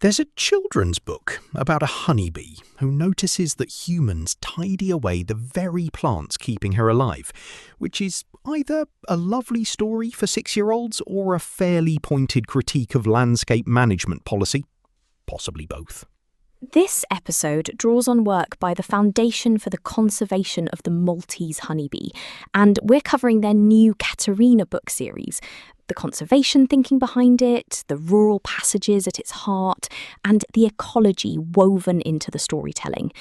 There's a children's book about a honeybee who notices that humans tidy away the very plants keeping her alive, which is either a lovely story for 6-year-olds or a fairly pointed critique of landscape management policy. Possibly both. This episode draws on work by the Foundation for the Conservation of the Maltese Honey Bee, and we're covering their new Katerina book series. The conservation thinking behind it, the rural passages at its heart, and the ecology woven into the storytelling.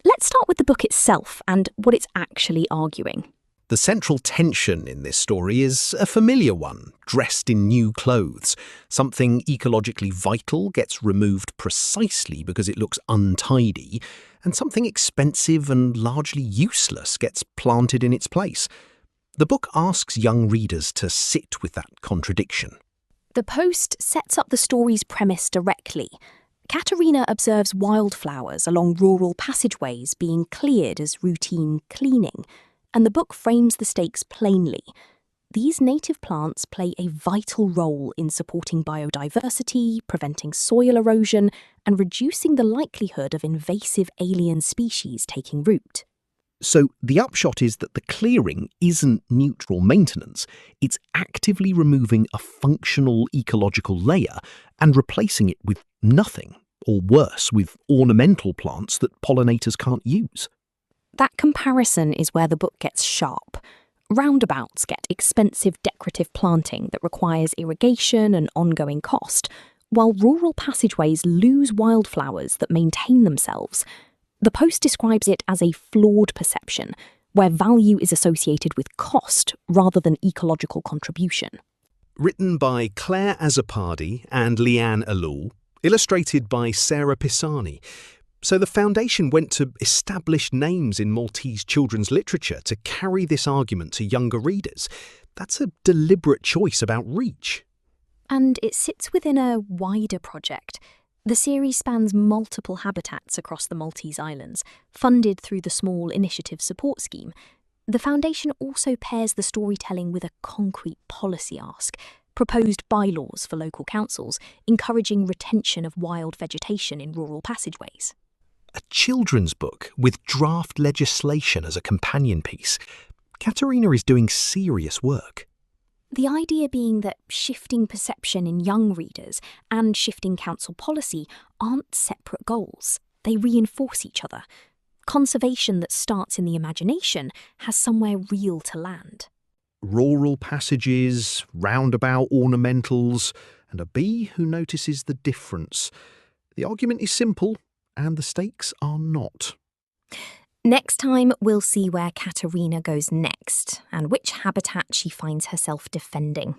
Let's start with the book itself and what it's actually arguing. The central tension in this story is a familiar one, dressed in new clothes. Something ecologically vital gets removed precisely because it looks untidy, and something expensive and largely useless gets planted in its place. The book asks young readers to sit with that contradiction. The post sets up the story's premise directly. Katerina observes wildflowers along rural passageways being cleared as routine cleaning, and the book frames the stakes plainly. These native plants play a vital role in supporting biodiversity, preventing soil erosion, and reducing the likelihood of invasive alien species taking root. So the upshot is that the clearing isn't neutral maintenance. It's actively removing a functional ecological layer and replacing it with nothing, or worse, with ornamental plants that pollinators can't use. That comparison is where the book gets sharp. Roundabouts get expensive decorative planting that requires irrigation and ongoing cost, while rural passageways lose wildflowers that maintain themselves. The post describes it as a flawed perception, where value is associated with cost rather than ecological contribution. Written by Clare Azzopardi and Leanne Ellul, illustrated by Sarah Pisani. So the Foundation went to established names in Maltese children's literature to carry this argument to younger readers. That's a deliberate choice about reach. And it sits within a wider project. The series spans multiple habitats across the Maltese Islands, funded through the Small Initiative Support Scheme. The Foundation also pairs the storytelling with a concrete policy ask, proposed bylaws for local councils, encouraging retention of wild vegetation in rural passageways. A children's book with draft legislation as a companion piece. Katerina is doing serious work. The idea being that shifting perception in young readers and shifting council policy aren't separate goals. They reinforce each other. Conservation that starts in the imagination has somewhere real to land. Rural passages, roundabout ornamentals, and a bee who notices the difference. The argument is simple, and the stakes are not. Next time, we'll see where Katerina goes next and which habitat she finds herself defending.